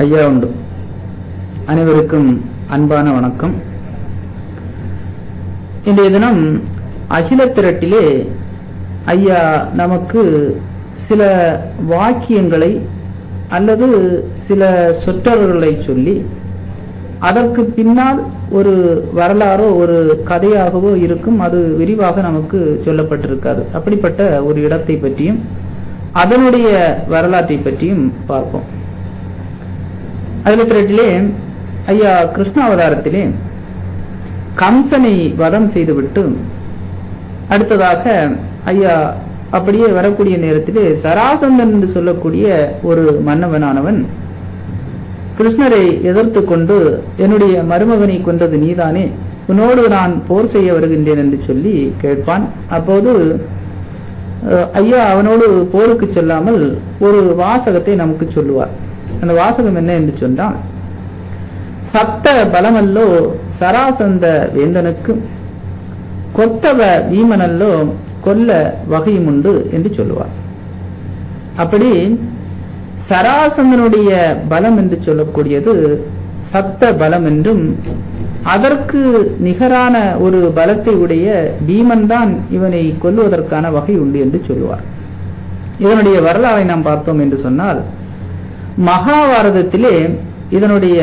ஐயா உண்டு. அனைவருக்கும் அன்பான வணக்கம். இன்றைய தினம் அகில திரட்டிலே ஐயா நமக்கு சில வாக்கியங்களை அல்லது சில சொற்றொடர்களை சொல்லி அதற்கு பின்னால் ஒரு வரலாறோ ஒரு கதையாகவோ இருக்கும். அது விரிவாக நமக்கு சொல்லப்பட்டிருக்காது. அப்படிப்பட்ட ஒரு இடத்தை பற்றியும் அதனுடைய வரலாற்றை பற்றியும் பார்ப்போம். அகில திரட்டிலே ஐயா கிருஷ்ணாவதாரத்திலே கம்சனை வதம் செய்துவிட்டு அடுத்ததாக ஐயா அப்படியே வரக்கூடிய நேரத்திலே சராசந்தன் என்று சொல்லக்கூடிய ஒரு மன்னவனானவன் கிருஷ்ணரை எதிர்த்து கொண்டு, என்னுடைய மருமகனை கொன்றது நீதானே, உன்னோடு நான் போர் செய்ய வருகின்றேன் என்று சொல்லி கேட்பான். அப்போது ஐயா அவனோடு போருக்கு சொல்லாமல் ஒரு வாசகத்தை நமக்கு சொல்லுவார். அந்த வாசகம் என்ன என்று சொன்னால், சத்த பலமல்லோ சராசந்த வேந்தனுக்கு, கொத்தவ வீமனல்லோ கொல்ல வகையும் உண்டு என்று சொல்லுவார். அப்படி சராசந்தனுடைய பலம் என்று சொல்லக்கூடியது சத்த பலம் என்றும், அதற்கு நிகரான ஒரு பலத்தை உடைய பீமன் தான் இவனை கொல்லுவதற்கான வகை உண்டு என்று சொல்லுவார். இதனுடைய வரலாறை நாம் பார்த்தோம் என்று சொன்னால், மகாபாரதத்திலே இதனுடைய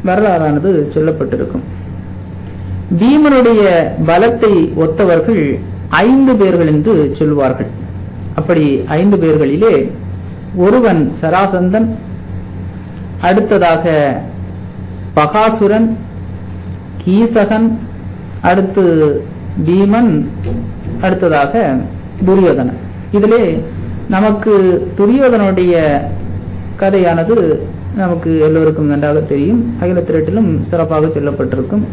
வரலாறானது சொல்லப்பட்டிருக்கும். பீமனுடைய பலத்தை ஒத்தவர்கள் 5 பேர்கள் என்று சொல்வார்கள். அப்படி 5 பேர்களிலே ஒருவன் சராசந்தன், அடுத்ததாக பகாசுரன், கீசகன், அடுத்து பீமன், அடுத்ததாக துரியோதனன். இதிலே நமக்கு துரியோதனுடைய கதையானது நமக்கு எல்லோருக்கும் நன்றாக தெரியும். அகில திரட்டிலும் சிறப்பாக சொல்லப்பட்டிருக்கும்.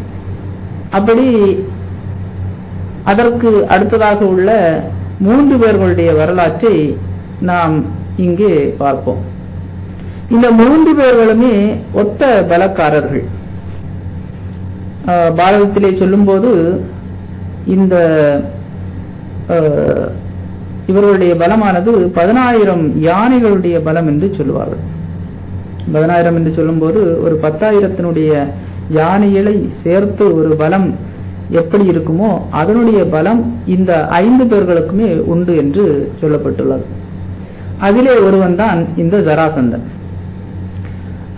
அப்படி அதற்கு அடுத்ததாக உள்ள 3 பேர்களுடைய வரலாற்றை நாம் இங்கே பார்ப்போம். இந்த 3 பேர்களுமே ஒத்த பலக்காரர்கள். பாரதத்திலே சொல்லும் போது இந்த இவர்களுடைய பலமானது 10,000 யானைகளுடைய பலம் என்று சொல்லுவார்கள். 10,000 என்று சொல்லும் போது ஒரு 10,000 யானைகளை சேர்த்து ஒரு பலம் எப்படி இருக்குமோ அதனுடைய பலம் இந்த 5 பேர்களுக்குமே உண்டு என்று சொல்லப்பட்டுள்ளது. அதிலே ஒருவன் தான் இந்த ஜராசந்தன்.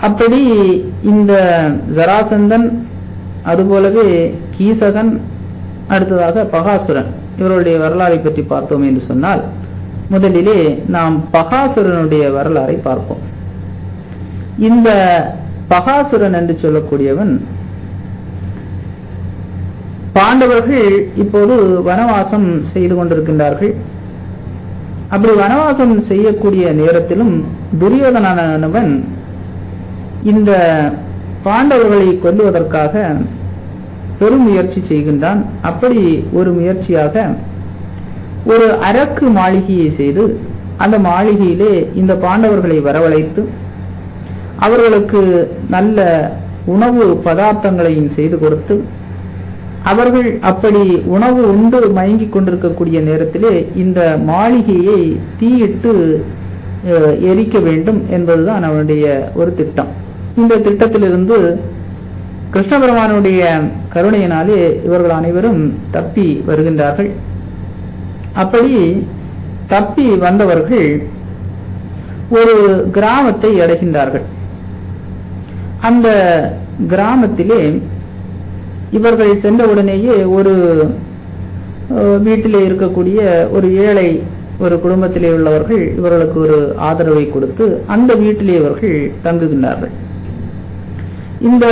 அப்படி இந்த ஜராசந்தன், அதுபோலவே கீசகன், அடுத்ததாக பகாசுரன், இவருடைய வரலாறை பற்றி பார்த்தோம் என்று சொன்னால், முதலிலே நாம் பகாசுரனுடைய வரலாறை பார்ப்போம். இந்த பகாசுரன் என்று சொல்லக்கூடியவன், பாண்டவர்கள் இப்போது வனவாசம் செய்து கொண்டிருக்கின்றார்கள். அப்படி வனவாசம் செய்யக்கூடிய நேரத்திலும் துரியோதனன் இந்த பாண்டவர்களை கொல்லுவதற்காக பெரும் முயற்சி செய்கின்றான். அப்படி ஒரு முயற்சியாக ஒரு அரக்கு மாளிகையை செய்து அந்த மாளிகையிலே இந்த பாண்டவர்களை வரவழைத்து அவர்களுக்கு நல்ல உணவு பதார்த்தங்களையும் செய்து கொடுத்து, அவர்கள் அப்படி உணவு உண்டு மயங்கிக் கொண்டிருக்கக்கூடிய நேரத்திலே இந்த மாளிகையை தீயிட்டு எரிக்க வேண்டும் என்பதுதான் அவனுடைய ஒரு திட்டம். இந்த திட்டத்திலிருந்து கிருஷ்ண பெருமானுடைய கருணையினாலே இவர்கள் அனைவரும் தப்பி வருகின்றார்கள். அப்படி தப்பி வந்தவர்கள் ஒரு கிராமத்தை அடைகின்றார்கள். அந்த கிராமத்திலே இவர்கள் சென்றவுடனேயே ஒரு வீட்டிலே இருக்கக்கூடிய ஒரு ஏழை ஒரு குடும்பத்திலே உள்ளவர்கள் இவர்களுக்கு ஒரு ஆதரவை கொடுத்து அந்த வீட்டிலே இவர்கள் தங்குகின்றார்கள். இந்த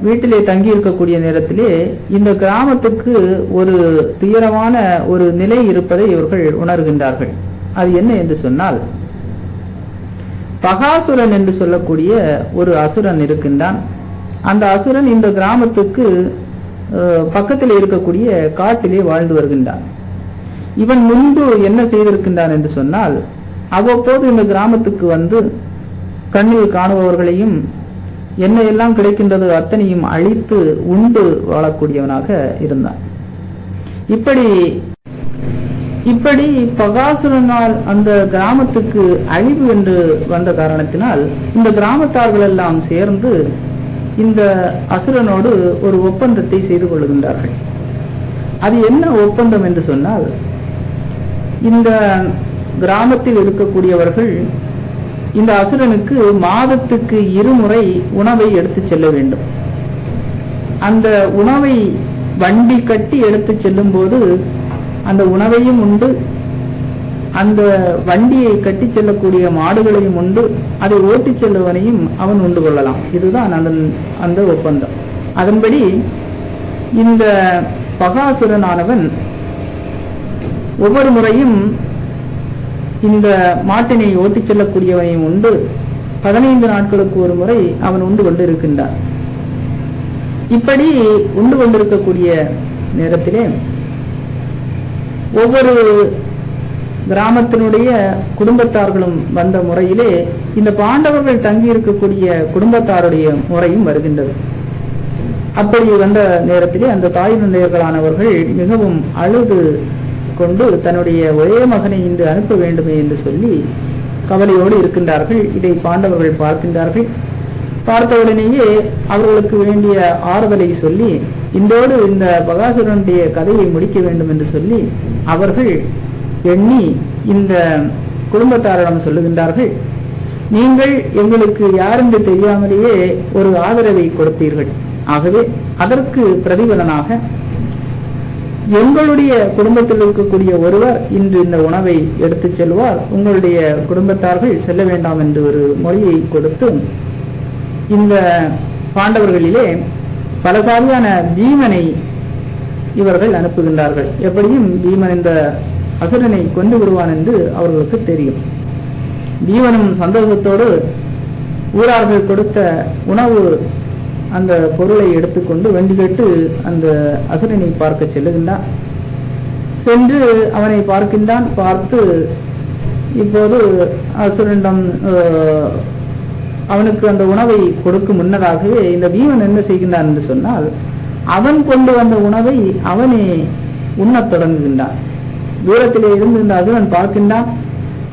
வீட்டிலே தங்கி இருக்கக்கூடிய நேரத்திலே இந்த கிராமத்துக்கு ஒரு துயரமான ஒரு நிலை இருப்பதை இவர்கள் உணர்கின்றார்கள். அது என்ன என்று சொன்னால், பகாசுரன் என்று சொல்லக்கூடிய ஒரு அசுரன் இருக்கின்றான். அந்த அசுரன் இந்த கிராமத்துக்கு பக்கத்தில் இருக்கக்கூடிய காட்டிலே வாழ்ந்து வருகின்றான். இவன் முன்பு என்ன செய்திருக்கின்றான் என்று சொன்னால், அவ்வப்போது இந்த கிராமத்துக்கு வந்து கண்ணில் காணுபவர்களையும் என்ன எல்லாம் கிடைக்கின்றது அத்தனையும் அழித்து உண்டு வாழக்கூடியவனாக இருந்தான். இப்படி இப்படி பகாசுரனால் அந்த கிராமத்துக்கு அழிவு என்று வந்த காரணத்தினால் இந்த கிராமத்தார்கள் எல்லாம் சேர்ந்து இந்த அசுரனோடு ஒரு ஒப்பந்தத்தை செய்து கொள்கின்றார்கள். அது என்ன ஒப்பந்தம் என்று சொன்னால், இந்த கிராமத்தில் இருக்கக்கூடியவர்கள் இந்த அசுரனுக்கு மாதத்துக்கு 2 முறை உணவை எடுத்து செல்ல வேண்டும். அந்த உணவை வண்டி கட்டி எடுத்து செல்லும் போது அந்த உணவையும் உண்டு, அந்த வண்டியை கட்டி செல்லக்கூடிய மாடுகளையும் உண்டு, அதை ஓட்டிச் செல்லுவனையும் அவன் உண்டு கொள்ளலாம். இதுதான் அந்த ஒப்பந்தம். அதன்படி இந்த பகாசுரனானவன் ஒவ்வொரு முறையும் இந்த மாட்டினை ஓட்டிச் செல்லக்கூடியவனையும் உண்டு 15 நாட்களுக்கு ஒரு முறை அவன் உண்டு கொண்டு இருக்கின்றான். இப்படி உண்டு கொண்டிருக்கக்கூடிய நேரத்திலே ஒவ்வொரு கிராமத்தினுடைய குடும்பத்தார்களும் வந்த முறையிலே இந்த பாண்டவர்கள் தங்கி இருக்கக்கூடிய குடும்பத்தாருடைய முறையும் வருகின்றது. அப்படி வந்த நேரத்திலே அந்த தாய் தந்தையர்களானவர்கள் மிகவும் அழுது கொண்டு தன்னுடைய ஒரே மகனை இன்று அனுப்ப வேண்டுமே என்று சொல்லி கவலையோடு இருக்கின்றார்கள். இதை பாண்டவர்கள் பார்க்கின்றார்கள். பார்த்தவுடனேயே அவர்களுக்கு வேண்டிய ஆறுதலை சொல்லி இன்றோடு இந்த பகாசுரனுடைய கதையை முடிக்க வேண்டும் என்று சொல்லி அவர்கள் எண்ணி இந்த குடும்பத்தாரிடம் சொல்லுகின்றார்கள், நீங்கள் எங்களுக்கு யாரென்று தெரியாமலேயே ஒரு ஆதரவை கொடுத்தீர்கள். ஆகவே அதற்கு பிரதிபலனாக எங்களுடைய குடும்பத்தில் இருக்கக்கூடிய ஒருவர் இன்று இந்த உணவை எடுத்துச் செல்வார், உங்களுடைய குடும்பத்தார்கள் செல்ல வேண்டாம் என்று ஒரு மொழியை கொடுத்து இந்த பாண்டவர்களிலே பலசாலியான பீமனை இவர்கள் அனுப்புகின்றார்கள். எப்படியும் பீமன் இந்த அசுரனை கொண்டு விடுவான் என்று அவர்களுக்கு தெரியும். பீமனும் சந்தோஷத்தோடு ஊரார்கள் கொடுத்த உணவு அந்த பொருளை எடுத்துக்கொண்டு வண்டி கேட்டு அந்த அசுரனை பார்க்க செல்லுகின்றான். சென்று அவனை பார்க்கின்றான். பார்த்து இப்போது அசுரனிடம் அவனுக்கு அந்த உணவை கொடுக்கும் முன்னதாகவே இந்த பீமன் என்ன செய்கின்றான் என்று சொன்னால், அவன் கொண்டு வந்த உணவை அவனே உண்ணத் தொடங்குகின்றான். தூரத்திலே இருந்து இந்த அசுரன் பார்க்கின்றான்.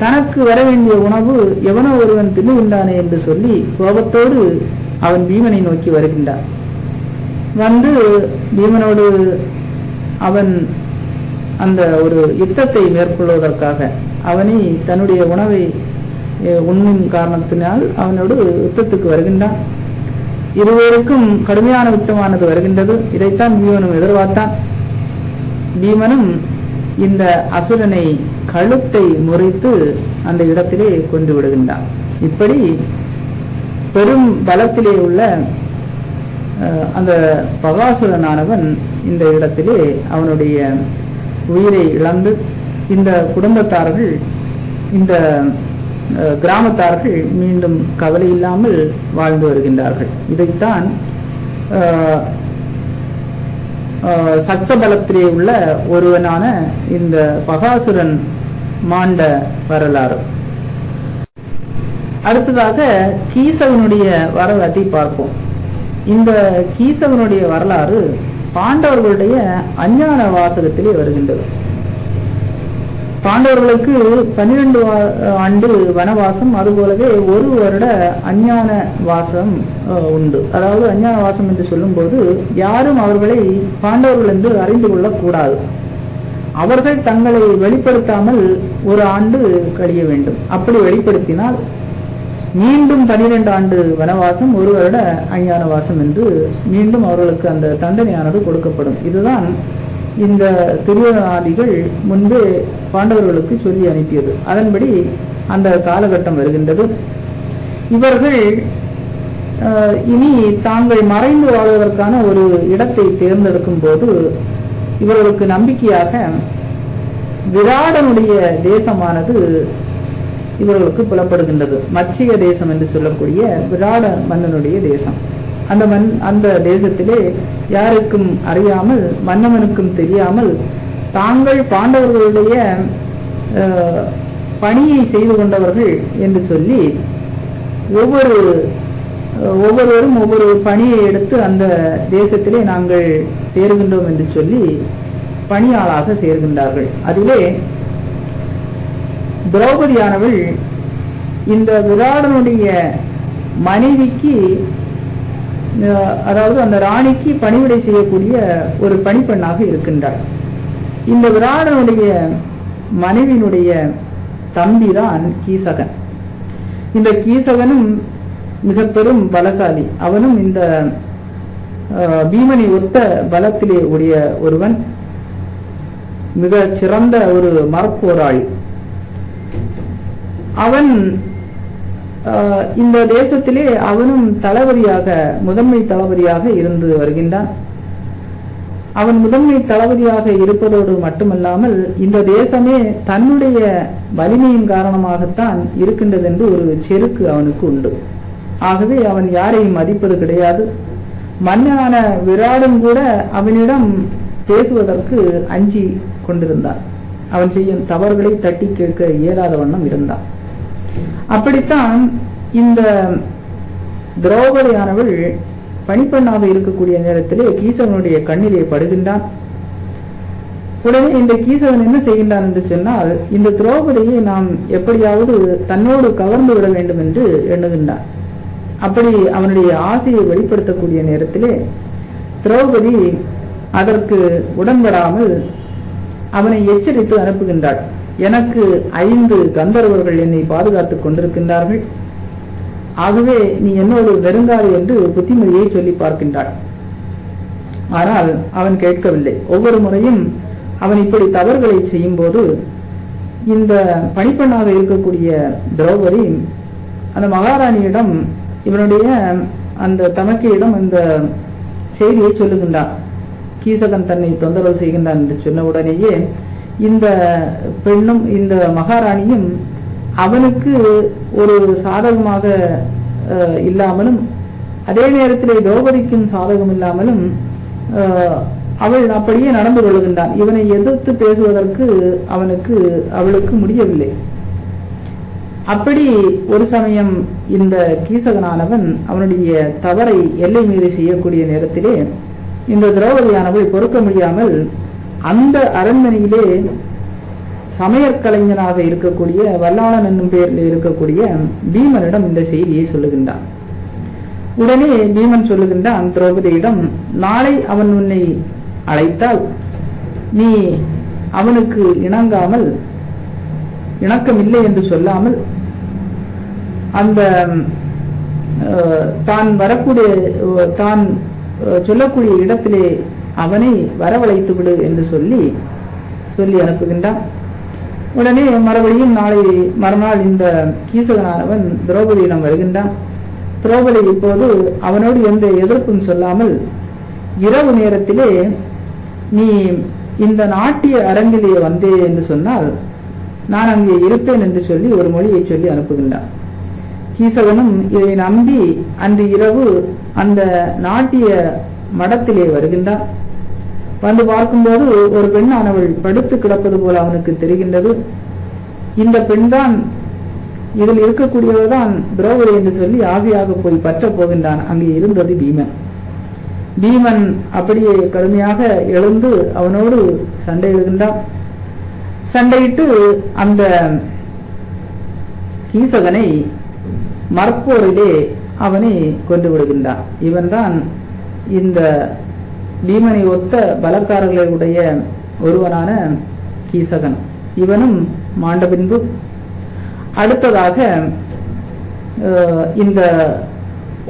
தனக்கு வர வேண்டிய உணவு எவனோ ஒருவன் தின்னுகின்றானே என்று சொல்லி கோபத்தோடு அவன் பீமனை நோக்கி வருகின்றான். வந்து பீமனோடு அவன் அந்த ஒரு யுத்தத்தை மேற்கொள்வதற்காக அவனை தன்னுடைய உணவை உண்ணும் காரணத்தினால் அவனோடு யுத்தத்துக்கு வருகின்றான். இருவருக்கும் கடுமையான யுத்தமானது வருகின்றது. இதைத்தான் பீமனும் எதிர்பார்த்தான். பீமனும் இந்த அசுரனை கழுத்தை முறித்து அந்த இடத்திலே கொண்டு விடுகின்றான். இப்படி பெரும் பலத்திலே உள்ள அந்த பகாசுரனானவன் இந்த இடத்திலே அவனுடைய உயிரை இழந்து இந்த குடும்பத்தார்கள் இந்த கிராமத்தார்கள் மீண்டும் கவலை இல்லாமல் வாழ்ந்து வருகின்றார்கள். இதைத்தான் சக்த பலத்திலே உள்ள ஒருவனான இந்த பகாசுரன் மாண்ட வரலாறு. அடுத்ததாக கீசவனுடைய வரலாற்றை பார்ப்போம். இந்த கீசவனுடைய வரலாறு பாண்டவர்களுடைய அஞ்ஞான வாசகத்திலே வருகின்றது. பாண்டவர்களுக்கு 12 ஆண்டு வனவாசம், அதுபோலவே 1 வருட அஞ்ஞான வாசம் உண்டு. அதாவது அஞ்ஞான வாசம் என்று சொல்லும் போது யாரும் அவர்களை பாண்டவர்கள் என்று அறிந்து கொள்ளக்கூடாது. அவர்கள் தங்களை வெளிப்படுத்தாமல் 1 ஆண்டு கழிய வேண்டும். அப்படி வெளிப்படுத்தினால் மீண்டும் 12 ஆண்டு வனவாசம், 1 வருட அஞ்ஞான வாசம் என்று மீண்டும் அவர்களுக்கு அந்த தண்டனையானது கொடுக்கப்படும். இதுதான் இந்த திருவண்ணாதிகள் முன்பே பாண்டவர்களுக்கு சொல்லி அனுப்பியது. அதன்படி அந்த காலகட்டம் வருகின்றது. இவர்கள் இனி தாங்கள் மறைந்து வாழ்வதற்கான ஒரு இடத்தை தேர்ந்தெடுக்கும் போது இவர்களுக்கு நம்பிக்கையாக விராடனுடைய தேசமானது இவர்களுக்கு புலப்படுகின்றது. மச்சிக தேசம் என்று சொல்லக்கூடிய விராட மன்னனுடைய தேசம். அந்த தேசத்திலே யாருக்கும் அறியாமல், மன்னவனுக்கும் தெரியாமல் தாங்கள் பாண்டவர்களுடைய பணியை செய்து கொண்டவர்கள் என்று சொல்லி ஒவ்வொருவரும் ஒவ்வொரு பணியை எடுத்து அந்த தேசத்திலே நாங்கள் சேருகின்றோம் என்று சொல்லி பணியாளாக சேர்கின்றார்கள். அதிலே திரௌபதியானவள் இந்த விராடனுடைய மனைவிக்கு, அதாவது அந்த ராணிக்கு பணிவிடை செய்யக்கூடிய ஒரு பணிப்பெண்ணாக இருக்கின்றாள். இந்த விராடனுடைய மனைவியினுடைய தம்பிதான் கீசகன். இந்த கீசகனும் மிக பெரும் பலசாலி. அவனும் இந்த பீமனை ஒத்த பலத்திலே உடைய ஒருவன், மிக சிறந்த ஒரு மரப்போராளி. அவன் இந்த தேசத்திலே அவனும் தளபதியாக, முதன்மை தளபதியாக இருந்து வருகின்றான். அவன் முதன்மை தளபதியாக இருப்பதோடு மட்டுமல்லாமல் இந்த தேசமே தன்னுடைய வலிமையின் காரணமாகத்தான் இருக்கின்றது என்று ஒரு செருக்கு அவனுக்கு உண்டு. ஆகவே அவன் யாரையும் மதிப்பது கிடையாது. மன்னனான விராடன் கூட அவனிடம் பேசுவதற்கு அஞ்சி கொண்டிருந்தான். அவன் செய்யும் தவறுகளை தட்டி கேட்க இயலாத வண்ணம் இருந்தான். அப்படித்தான் இந்த திரௌபதியானவள் பணிப்பெண்ணாக இருக்கக்கூடிய நேரத்திலே கீசகனுடைய கண்ணிலே படுகின்றான். உடனே இந்த கீசகன் என்ன செய்கின்றான் என்று சொன்னால், இந்த திரௌபதியை நாம் எப்படியாவது தன்னோடு கவர்ந்து விட வேண்டும் என்று எண்ணுகின்றான். அப்படி அவனுடைய ஆசையை வெளிப்படுத்தக்கூடிய நேரத்திலே திரௌபதி அதற்கு உடன்படாமல் அவனை எச்சரித்து அனுப்புகின்றாள். எனக்கு 5 கந்தர்வர்கள் என்னை பாதுகாத்துக் கொண்டிருக்கின்றார்கள், ஆகவே நீ என்னோடு நெருங்காது என்று புத்திமதியை சொல்லி பார்க்கின்றாள். ஆனால் அவன் கேட்கவில்லை. ஒவ்வொரு முறையும் அவன் இப்படி தவறுகளை செய்யும் போது இந்த பணிப்பெண்ணாக இருக்கக்கூடிய திரௌபதி அந்த மகாராணியிடம், இவனுடைய அந்த தமக்கையிடம் அந்த செய்தியை சொல்லுகின்றான். கீசகன் தன்னை தொந்தரவு செய்கின்றான் என்று சொன்ன உடனேயே இந்த பெண்ணும் இந்த மகாராணியும் அவனுக்கு ஒரு சாதகமாக இல்லாமலும், அதே நேரத்தில் திரௌபதிக்கும் சாதகம் இல்லாமலும் அவள் அப்படியே நடந்து கொள்கின்றான். இவனை எதிர்த்து பேசுவதற்கு அவளுக்கு முடியவில்லை. அப்படி ஒரு சமயம் இந்த கீசகனானவன் அவனுடைய தவறை எல்லை மீறி செய்யக்கூடிய நேரத்திலே இந்த திரௌபதியானவள் பொறுக்க முடியாமல் அந்த அரண்மனையிலே சமையற்கலைஞனாக இருக்கக்கூடிய வல்லாளன் என்னும் பெயரில் இருக்கக்கூடிய பீமனிடம் இந்த செய்தியை சொல்லுகின்றான். உடனே பீமன் சொல்லுகின்றான் திரௌபதியிடம், நாளை அவன் உன்னை அழைத்தால் நீ அவனுக்கு இணங்காமல், இணக்கமில்லை என்று சொல்லாமல், அந்த தான் சொல்லக்கூடிய இடத்திலே அவனை வரவழைத்து விடு என்று சொல்லி அனுப்புகின்றான். உடனே மறுபடியும் மறுநாள் இந்த கீசகனானவன் திரௌபதியிடம் வருகின்றான். திரௌபதி இப்போது அவனோடு எந்த எதிர்ப்பும் சொல்லாமல், இரவு நேரத்திலே நீ இந்த நாட்டிய அரங்கிலே வந்தே என்று சொன்னால் நான் அங்கே இருப்பேன் என்று சொல்லி ஒரு மொழியை சொல்லி அனுப்புகின்றான். கீசகனும் இதை நம்பி அன்று இரவு அந்த நாட்டிய மடத்திலே வருகின்றான். வந்து பார்க்கும்போது ஒரு பெண்ணானவள் படுத்து கிடப்பது போல அவனுக்கு தெரிகின்றது. இந்த பெண்தான், இதில் இருக்கக்கூடியவர் தான் திரௌபதி என்று சொல்லி ஆசையாக போய் பற்ற போகின்றான். அங்கே இருந்தது பீமன். பீமன் அப்படியே கடுமையாக எழுந்து அவனோடு சண்டையிடுகின்றான். சண்டையிட்டு அந்த கீசகனை மற்போரிலே அவனை கொண்டு விடுகின்றான். இவன்தான் இந்த பீமனை ஒத்த பலக்காரர்களுடைய ஒருவனான கீசகன். இவனும் மாண்ட பின்பு அடுத்ததாக இந்த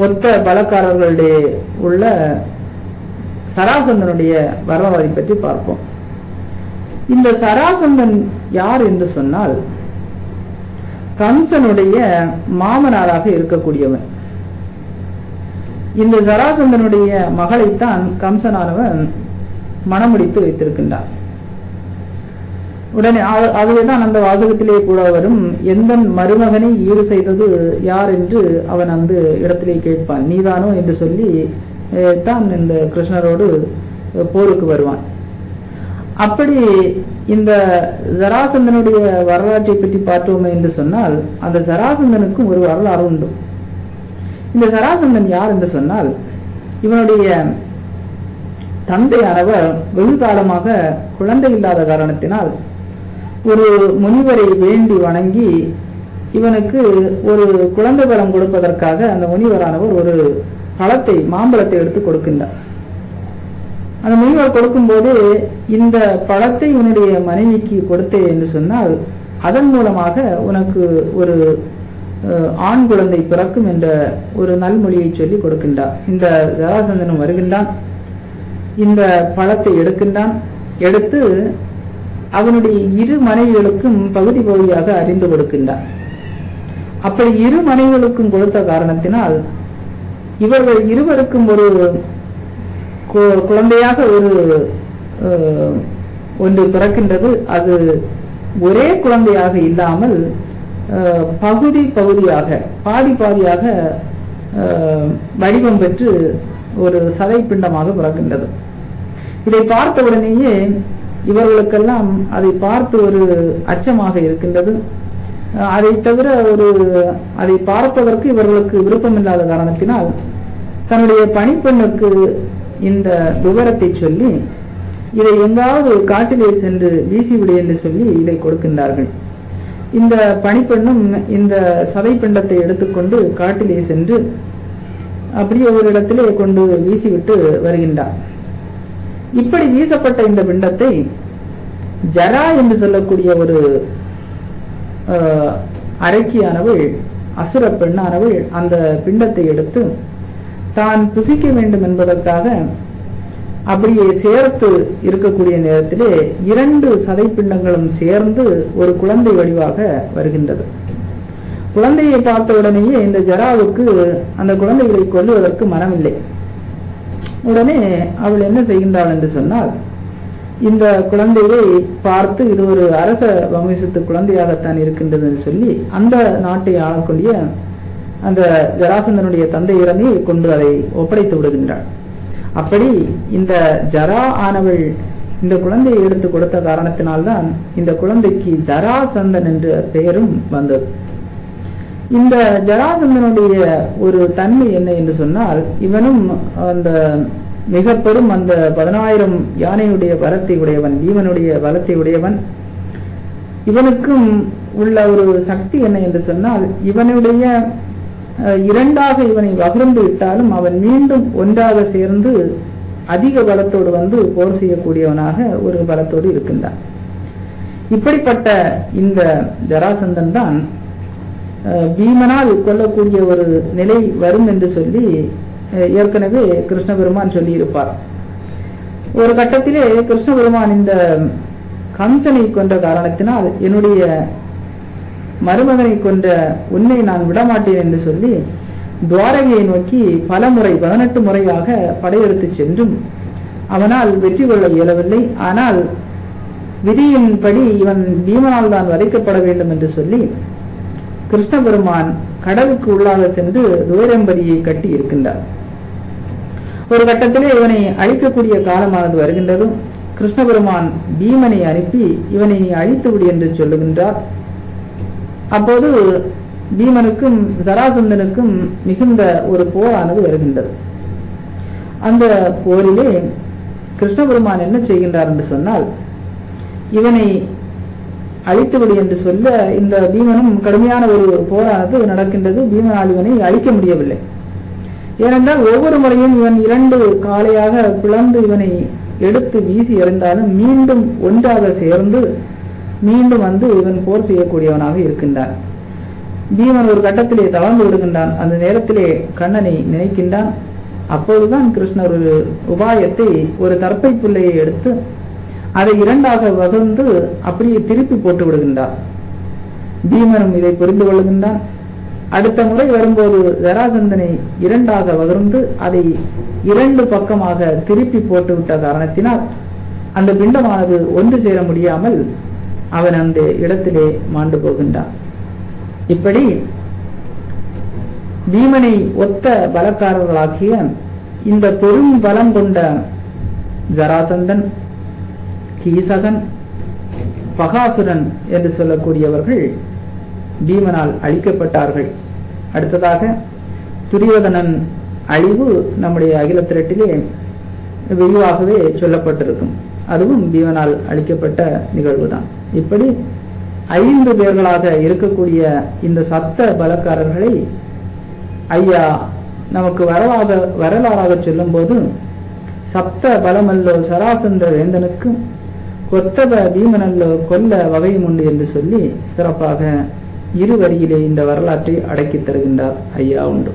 ஒத்த பலக்காரர்களுடைய உள்ள சராசந்தனுடைய வரலாறை பற்றி பார்ப்போம். இந்த சராசந்தன் யார் என்று சொன்னால், கம்சனுடைய மாமனாராக இருக்கக்கூடியவன். இந்த சராசந்தனுடைய மகளைத்தான் கம்சனானவன் மணமுடித்து வைத்திருக்கின்றான். உடனே அதுதான் அந்த வாசகத்திலே கூட வரும், எந்த மருமகனை ஈடு செய்தது யார் என்று அவன் அந்த இடத்திலே கேட்பான். நீதானோ என்று சொல்லி தான் இந்த கிருஷ்ணரோடு போருக்கு வருவான். அப்படி இந்த ஜராசந்தனுடைய வரலாற்றை பற்றி பார்த்தோமே என்று சொன்னால், அந்த ஜராசந்தனுக்கும் ஒரு வரலாறு உண்டு. இந்த ஜராசந்தன் யார் என்று சொன்னால், இவனுடைய தந்தையானவர் வெகு காலமாக குழந்தை இல்லாத காரணத்தினால் ஒரு முனிவரை வேண்டி வணங்கி இவனுக்கு ஒரு குழந்தை வரம் கொடுப்பதற்காக அந்த முனிவரானவர் ஒரு மாம்பழத்தை எடுத்து கொடுக்கின்றார். அந்த முனிவர் கொடுக்கும்போது இந்த பழத்தை உன்னுடைய மனைவிக்கு கொடுத்தே என்று சொன்னால் அதன் மூலமாக உனக்கு ஒரு ஆண் குழந்தை பிறக்கும் என்ற ஒரு நல்மொழியை சொல்லி கொடுக்கின்றார். இந்த ஜராசந்தனும் வருகின்றான், இந்த பழத்தை எடுக்கின்றான். எடுத்து அவனுடைய இரு மனைவிகளுக்கும் பகுதி பகுதியாக அறிந்து கொடுக்கின்றான். அப்படி இரு மனைவிகளுக்கும் கொடுத்த காரணத்தினால் இவர்கள் இருவருக்கும் ஒரு குழந்தையாக ஒன்று பிறக்கின்றது. அது ஒரே குழந்தையாக இல்லாமல் பகுதி பகுதியாக பாதி பாதியாக வடிவம் பெற்று ஒரு சதை பிண்டமாக பிறக்கின்றது. இதை பார்த்த உடனேயே இவர்களுக்கெல்லாம் அதை பார்த்து ஒரு அச்சமாக இருக்கின்றது. அதை தவிர அதை பார்ப்பதற்கு இவர்களுக்கு விருப்பமில்லாத காரணத்தினால் தன்னுடைய பணிப்பெண்ணுக்கு இந்த விவரத்தை சொல்லி இதை எங்காவது காட்டிலே சென்று வீசிவிடு என்று சொல்லி இதை கொடுக்கின்றார்கள். இந்த பணிப்பெண்ணும் இந்த சதை பிண்டத்தை எடுத்துக்கொண்டு காட்டிலே சென்று அப்படியே ஒரு இடத்திலே கொண்டு வீசிவிட்டு வருகின்றார். இப்படி வீசப்பட்ட இந்த பிண்டத்தை ஜரா என்று சொல்லக்கூடிய ஒரு அரக்கியானவள், அசுர பெண்ணானவள் அந்த பிண்டத்தை எடுத்து தான் புசிக்க வேண்டும் என்பதற்காக அப்படியே சேர்த்து இருக்கக்கூடிய நேரத்திலே 2 சதை பிண்டங்களும் சேர்ந்து ஒரு குழந்தை வடிவாக வருகின்றது. குழந்தையை பார்த்த உடனேயே இந்த ஜராவுக்கு அந்த குழந்தைகளை கொல்லுவதற்கு மனமில்லை. உடனே அவள் என்ன செய்கின்றாள் என்று சொன்னால், இந்த குழந்தையை பார்த்து இது ஒரு அரச வம்சத்து குழந்தையாகத்தான் இருக்கின்றது என்று சொல்லி அந்த நாட்டை ஆளக்கூடிய அந்த ஜராசந்தனுடைய தந்தையிடமே கொண்டு அதை ஒப்படைத்து விடுகின்றாள். அப்படி இந்த ஜரா ஆனவள் இந்த குழந்தையை எடுத்து கொடுத்த காரணத்தினால்தான் இந்த குழந்தைக்கு ஜராசந்தன் என்ற பெயரும் வந்தது. இந்த ஜராசந்தனுடைய ஒரு தன்மை என்ன என்று சொன்னால், இவனும் அந்த மிக பெரும் அந்த 10,000 யானையுடைய பலத்தை உடையவன், பீமனுடைய பலத்தை உடையவன். இவனுக்கும் உள்ள ஒரு சக்தி என்ன என்று சொன்னால், இவனுடைய 2ஆக இவனை வகுர்ந்து விட்டாலும் அவன் மீண்டும் ஒன்றாக சேர்ந்து அதிக பலத்தோடு வந்து போர் செய்யக்கூடியவனாக ஒரு பலத்தோடு இருக்கின்றான். இப்படிப்பட்ட இந்த ஜராசந்தன் தான் பீமனால் கொல்லக்கூடிய ஒரு நிலை வரும் என்று சொல்லி ஏற்கனவே கிருஷ்ண பெருமான் சொல்லி இருப்பார். ஒரு கட்டத்திலே கிருஷ்ண பெருமான் இந்த கம்சனை கொன்ற காரணத்தினால் என்னுடைய மருமகனை கொன்ற உன்னை நான் விடமாட்டேன் என்று சொல்லி துவாரகையை நோக்கி பல முறை 18 முறையாக படையெடுத்து சென்றும் அவனால் வெற்றி கொள்ள இயலவில்லை. ஆனால் விதியின்படி இவன் பீமனால் தான் வதைக்கப்பட வேண்டும் என்று சொல்லி கிருஷ்ண பெருமான் கடலுக்கு உள்ளாக சென்று துவரம்பரியை கட்டி இருக்கின்றார். ஒரு கட்டத்திலே இவனை அழிக்கக்கூடிய காலமானது வருகின்றது. கிருஷ்ண பெருமான் பீமனை அனுப்பி இவனை நீ அழித்துவிடு என்று சொல்லுகின்றார். அப்போது பீமனுக்கும் ஜராசந்தனுக்கும் மிகுந்த ஒரு போரானது வருகின்றது. அந்த போரிலே கிருஷ்ண பெருமான் என்ன செய்கின்றார் என்று சொன்னால், இவனை அழித்துவிடு என்று சொல்ல இந்த பீமனும் கடுமையான ஒரு போரானது நடக்கின்றது. பீமனால் இவனை அழிக்க முடியவில்லை. ஏனென்றால் ஒவ்வொரு முறையும் இவன் 2 காலையாக பிளந்து இவனை எடுத்து வீசி எறிந்தாலும் மீண்டும் ஒன்றாக சேர்ந்து மீண்டும் வந்து இவன் போர் செய்யக்கூடியவனாக இருக்கின்றான். பீமன் ஒரு கட்டத்திலே தளர்ந்து விடுகின்றான். அந்த நேரத்திலே கண்ணனை நினைக்கின்றான். அப்போதுதான் கிருஷ்ணர் ஒரு உபாயத்தை, ஒரு தர்ப்பை புல்லையை எடுத்து அதை 2ஆக வகுந்து அப்படியே திருப்பி போட்டு விடுகின்றார். பீமனும் இதை புரிந்து கொள்கின்றான். அடுத்த முறை வரும்போது ஜராசந்தனை 2ஆக வகுந்து அதை 2 பக்கமாக திருப்பி போட்டு விட்ட காரணத்தினால் அந்த பிண்டமானது ஒன்று சேர முடியாமல் அவன் அந்த இடத்திலே மாண்டு போகின்றான். இப்படி பீமனை ஒத்த பலக்காரர்களாகிய இந்த பெரும் பலம் கொண்ட ஜராசந்தன், கீசகன், பகாசுரன் என்று சொல்லக்கூடியவர்கள் பீமனால் அழிக்கப்பட்டார்கள். அடுத்ததாக துரியோதனன் அழிவு நம்முடைய அகில திரட்டிலே விரிவாகவே சொல்லப்பட்டிருக்கும். அதுவும் பீமனால் அளிக்கப்பட்ட நிகழ்வு தான். இப்படி 5 பேர்களாக இருக்கக்கூடிய இந்த சப்த பலக்காரர்களை ஐயா நமக்கு வரலாறாக சொல்லும் போது, சப்த பலமல்லோ சராசந்திர வேந்தனுக்கும் கொத்தப பீமனல்லோ கொல்ல வகையும் உண்டு என்று சொல்லி சிறப்பாக 2 வரியிலே இந்த வரலாற்றை அடக்கி தருகின்றார் ஐயா உண்டு.